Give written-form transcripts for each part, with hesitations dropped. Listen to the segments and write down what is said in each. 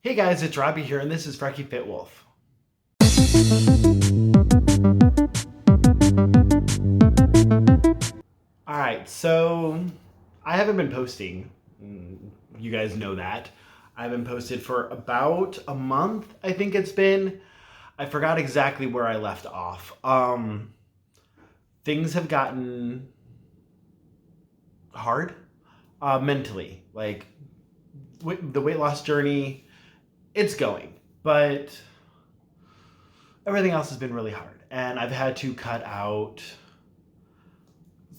Hey guys, it's Robbie here, and this is FrekiFitWolf. Alright, so I haven't been posting. You guys know that. I haven't posted for about a month, I think it's been. I forgot exactly where I left off. Things have gotten hard mentally. Like, the weight loss journey, it's going, but everything else has been really hard. And I've had to cut out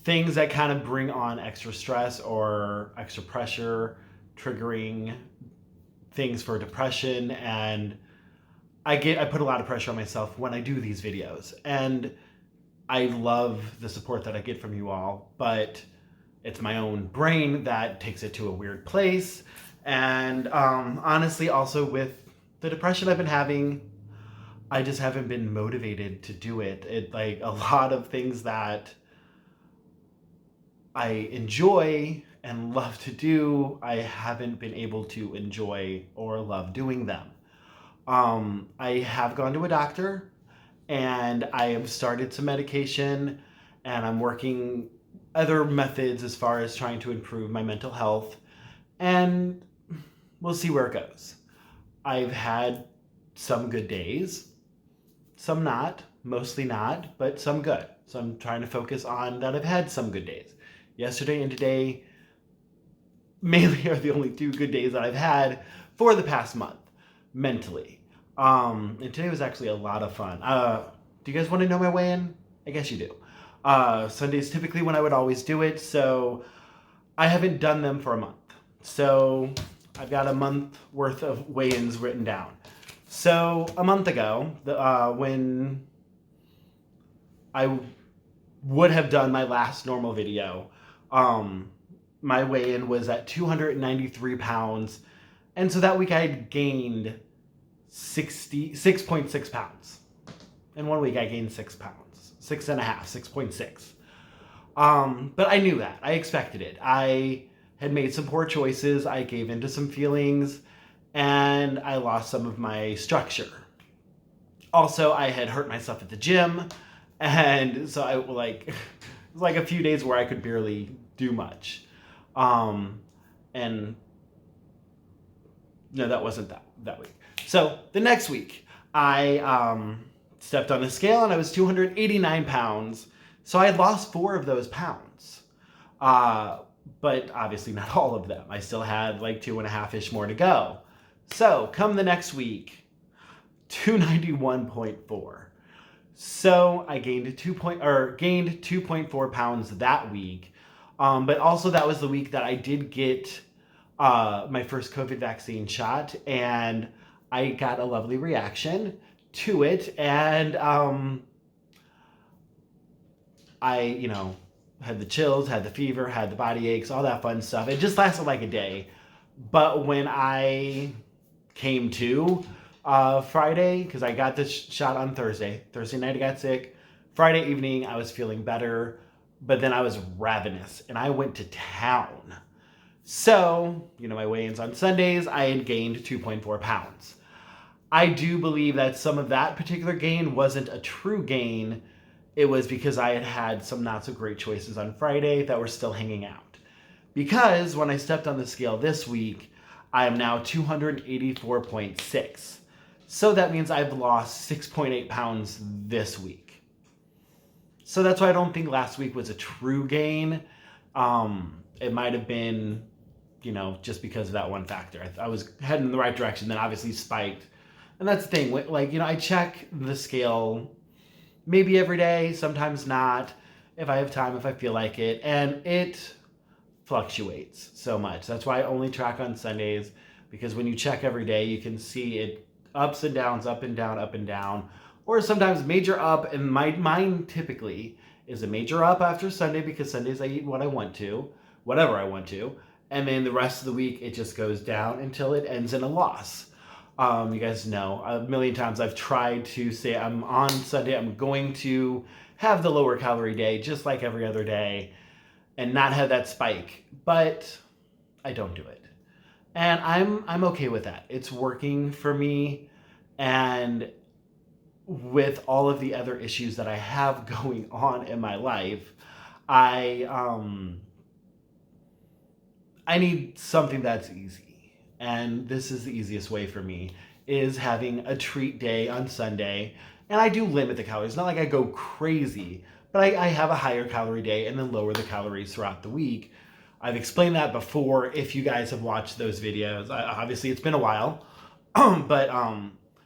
things that kind of bring on extra stress or extra pressure, triggering things for depression. And I put a lot of pressure on myself when I do these videos. And I love the support that I get from you all, but it's my own brain that takes it to a weird place. And honestly, also with the depression I've been having, I just haven't been motivated to do it. Like a lot of things that I enjoy and love to do, I haven't been able to enjoy or love doing them. I have gone to a doctor and I have started some medication and I'm working other methods as far as trying to improve my mental health, and we'll see where it goes. I've had some good days, some not, mostly not, but some good. So I'm trying to focus on that I've had some good days. Yesterday and today mainly are the only two good days that I've had for the past month, mentally. And today was actually a lot of fun. Do you guys want to know my weigh-in? I guess you do. Sunday's typically when I would always do it, so I haven't done them for a month. So I've got a month worth of weigh-ins written down. So a month ago, when I would have done my last normal video, my weigh-in was at 293 pounds. And so that week I had gained 6.6 pounds. In 1 week I gained 6 pounds, 6.5, 6.6. But I knew that, I expected it. I had made some poor choices. I gave into some feelings and I lost some of my structure. Also, I had hurt myself at the gym. And so it was like a few days where I could barely do much. And no, that wasn't that week. So the next week, I stepped on the scale and I was 289 pounds. So I had lost 4 of those pounds. But obviously not all of them. I still had like 2.5-ish more to go. So come the next week, 291.4. So I gained 2.4 pounds that week. But also that was the week that I did get my first COVID vaccine shot, and I got a lovely reaction to it. And I, had the chills, had the fever, had the body aches, all that fun stuff. It just lasted like a day. But when I came to Friday, because I got this shot on Thursday night I got sick. Friday evening I was feeling better, but then I was ravenous and I went to town. So, my weigh-ins on Sundays, I had gained 2.4 pounds. I do believe that some of that particular gain wasn't a true gain. It was because I had had some not so great choices on Friday that were still hanging out. Because when I stepped on the scale this week, I am now 284.6. So that means I've lost 6.8 pounds this week. So that's why I don't think last week was a true gain. It might have been, just because of that one factor. I was heading in the right direction, then obviously spiked. And that's the thing, I check the scale maybe every day, sometimes not, if I have time, if I feel like it. And it fluctuates so much. That's why I only track on Sundays, because when you check every day, you can see it ups and downs, up and down, up and down, or sometimes major up. And mine typically is a major up after Sunday, because Sundays I eat what I want to, whatever I want to. And then the rest of the week, it just goes down until it ends in a loss. You guys know, a million times I've tried to say I'm on Sunday, I'm going to have the lower calorie day, just like every other day, and not have that spike. But I don't do it. And I'm okay with that. It's working for me. And with all of the other issues that I have going on in my life, I need something that's easy. And this is the easiest way for me, is having a treat day on Sunday. And I do limit the calories. It's not like I go crazy, but I have a higher calorie day and then lower the calories throughout the week. I've explained that before if you guys have watched those videos. Obviously, it's been a while. But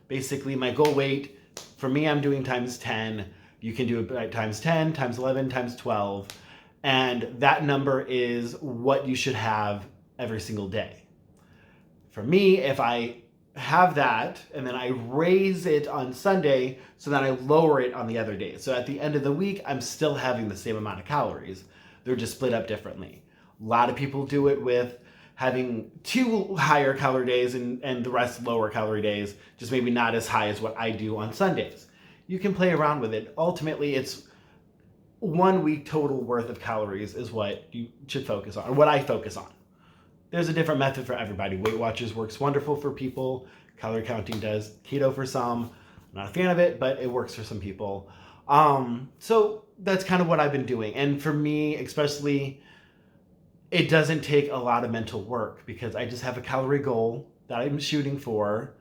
basically, my goal weight, for me, I'm doing times 10. You can do it times 10, times 11, times 12. And that number is what you should have every single day. For me, if I have that and then I raise it on Sunday, so then I lower it on the other days. So at the end of the week, I'm still having the same amount of calories. They're just split up differently. A lot of people do it with having 2 higher calorie days and the rest lower calorie days, just maybe not as high as what I do on Sundays. You can play around with it. Ultimately, it's 1 week total worth of calories is what you should focus on, or what I focus on. There's a different method for everybody. Weight Watchers works wonderful for people. Calorie counting does. Keto for some. I'm not a fan of it, but it works for some people. So that's kind of what I've been doing. And for me, especially, it doesn't take a lot of mental work because I just have a calorie goal that I'm shooting for.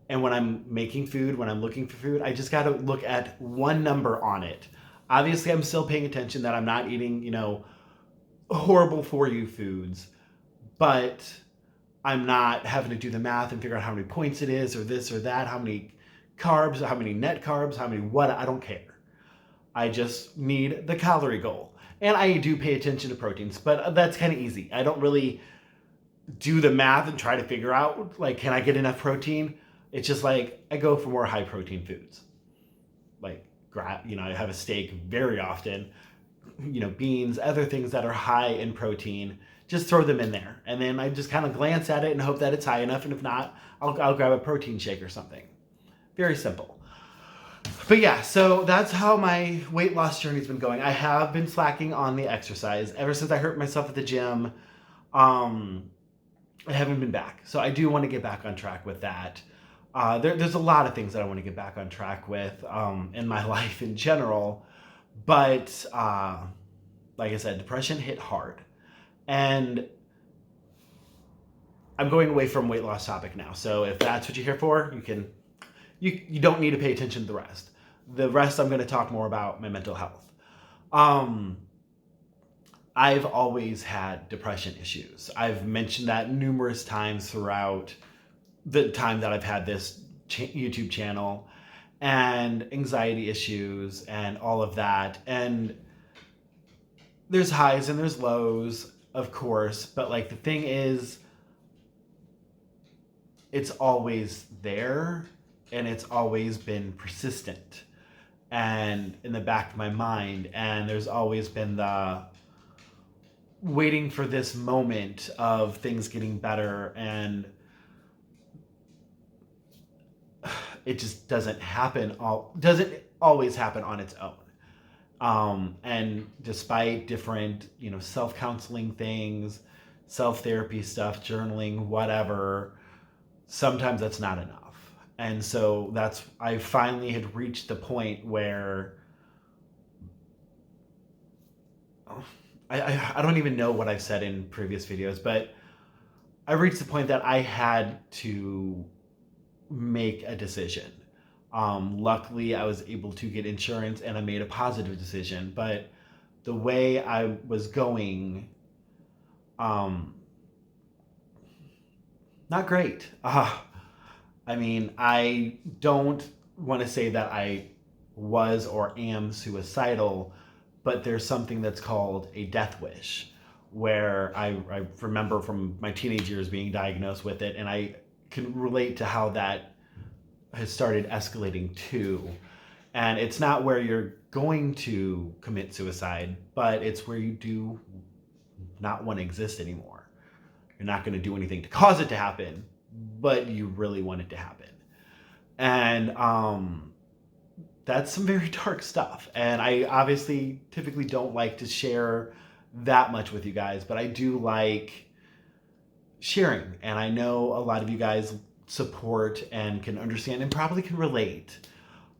And when I'm making food, when I'm looking for food, I just got to look at one number on it. Obviously, I'm still paying attention that I'm not eating, horrible for you foods, but I'm not having to do the math and figure out how many points it is or this or that, how many carbs, how many net carbs, how many what, I don't care. I just need the calorie goal. And I do pay attention to proteins, but that's kind of easy. I don't really do the math and try to figure out, can I get enough protein? It's just I go for more high protein foods. I have a steak very often, beans, other things that are high in protein, just throw them in there. And then I just kind of glance at it and hope that it's high enough. And if not, I'll grab a protein shake or something. Very simple. But yeah, so that's how my weight loss journey's been going. I have been slacking on the exercise. Ever since I hurt myself at the gym, I haven't been back. So I do want to get back on track with that. There's a lot of things that I want to get back on track with in my life in general. But like I said, depression hit hard. And I'm going away from weight loss topic now. So if that's what you're here for, you don't need to pay attention to the rest. The rest, I'm going to talk more about my mental health. I've always had depression issues. I've mentioned that numerous times throughout the time that I've had this YouTube channel, and anxiety issues and all of that. And there's highs and there's lows, of course, but the thing is, it's always there and it's always been persistent and in the back of my mind. And there's always been the waiting for this moment of things getting better, and it just doesn't always happen on its own. And despite different, self-counseling things, self-therapy stuff, journaling, whatever, sometimes that's not enough. And so I finally had reached the point where I don't even know what I've said in previous videos, but I reached the point that I had to make a decision. Luckily, I was able to get insurance and I made a positive decision, but the way I was going, not great. I don't want to say that I was or am suicidal, but there's something that's called a death wish, where I remember from my teenage years being diagnosed with it, and I can relate to how that has started escalating too. And it's not where you're going to commit suicide, but it's where you do not want to exist anymore. You're not going to do anything to cause it to happen, but you really want it to happen. And that's some very dark stuff. And I obviously typically don't like to share that much with you guys, but I do like sharing. And I know a lot of you guys support and can understand and probably can relate.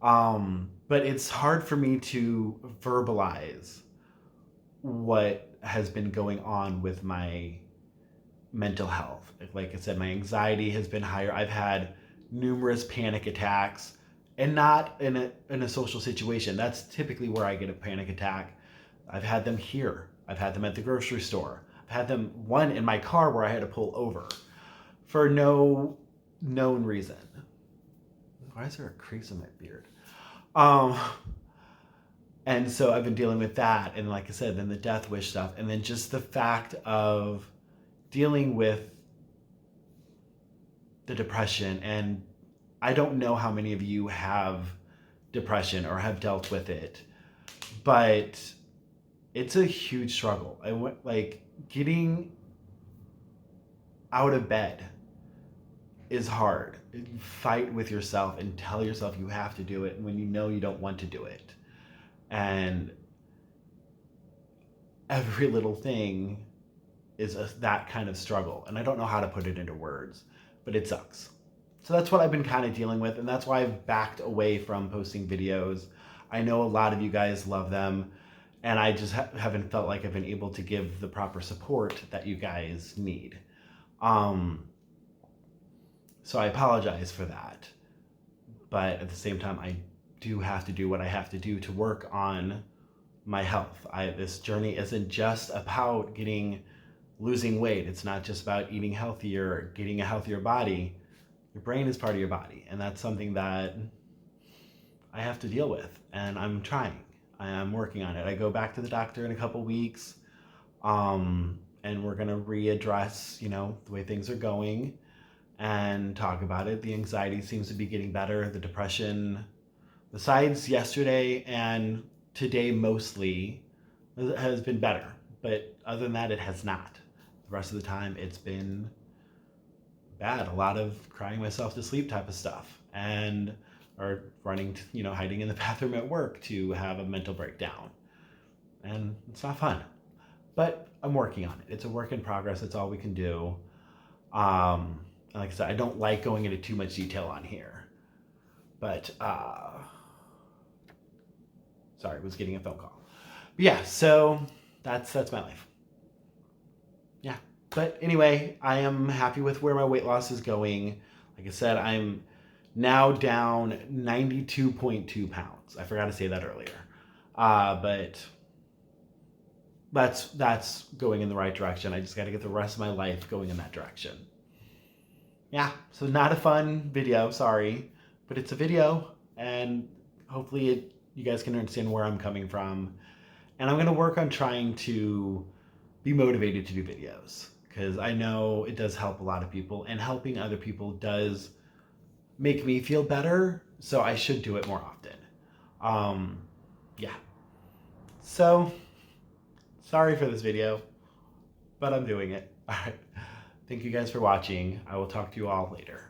But it's hard for me to verbalize what has been going on with my mental health. Like I said, my anxiety has been higher. I've had numerous panic attacks, and not in a social situation. That's typically where I get a panic attack. I've had them here. I've had them at the grocery store. I've had them one in my car where I had to pull over for no known reason. Why is there a crease in my beard? And so I've been dealing with that. And like I said, then the death wish stuff. And then just the fact of dealing with the depression. And I don't know how many of you have depression or have dealt with it, but it's a huge struggle. I went like getting out of bed is hard. You fight with yourself and tell yourself you have to do it when you know you don't want to do it. And every little thing is that kind of struggle. And I don't know how to put it into words, but it sucks. So that's what I've been kind of dealing with. And that's why I've backed away from posting videos. I know a lot of you guys love them. And I just haven't felt like I've been able to give the proper support that you guys need. So I apologize for that. But at the same time, I do have to do what I have to do to work on my health. This journey isn't just about losing weight. It's not just about eating healthier, getting a healthier body. Your brain is part of your body. And that's something that I have to deal with. And I'm trying. I am working on it. I go back to the doctor in a couple weeks. And we're going to readdress, the way things are going and talk about it. The anxiety seems to be getting better. The depression, besides yesterday and today mostly, has been better. But other than that, it has not. The rest of the time, it's been bad. A lot of crying myself to sleep type of stuff. Or running, hiding in the bathroom at work to have a mental breakdown. And it's not fun. But I'm working on it. It's a work in progress. It's all we can do. Like I said, I don't like going into too much detail on here. But, sorry, I was getting a phone call. But yeah, so that's my life. Yeah. But anyway, I am happy with where my weight loss is going. Like I said, I'm now down 92.2 pounds. I forgot to say that earlier. But that's going in the right direction. I just got to get the rest of my life going in that direction. Yeah, so not a fun video, sorry. But it's a video, and hopefully you guys can understand where I'm coming from. And I'm going to work on trying to be motivated to do videos, because I know it does help a lot of people, and helping other people does make me feel better, so I should do it more often. Yeah. So, sorry for this video, but I'm doing it. All right. Thank you guys for watching. I will talk to you all later.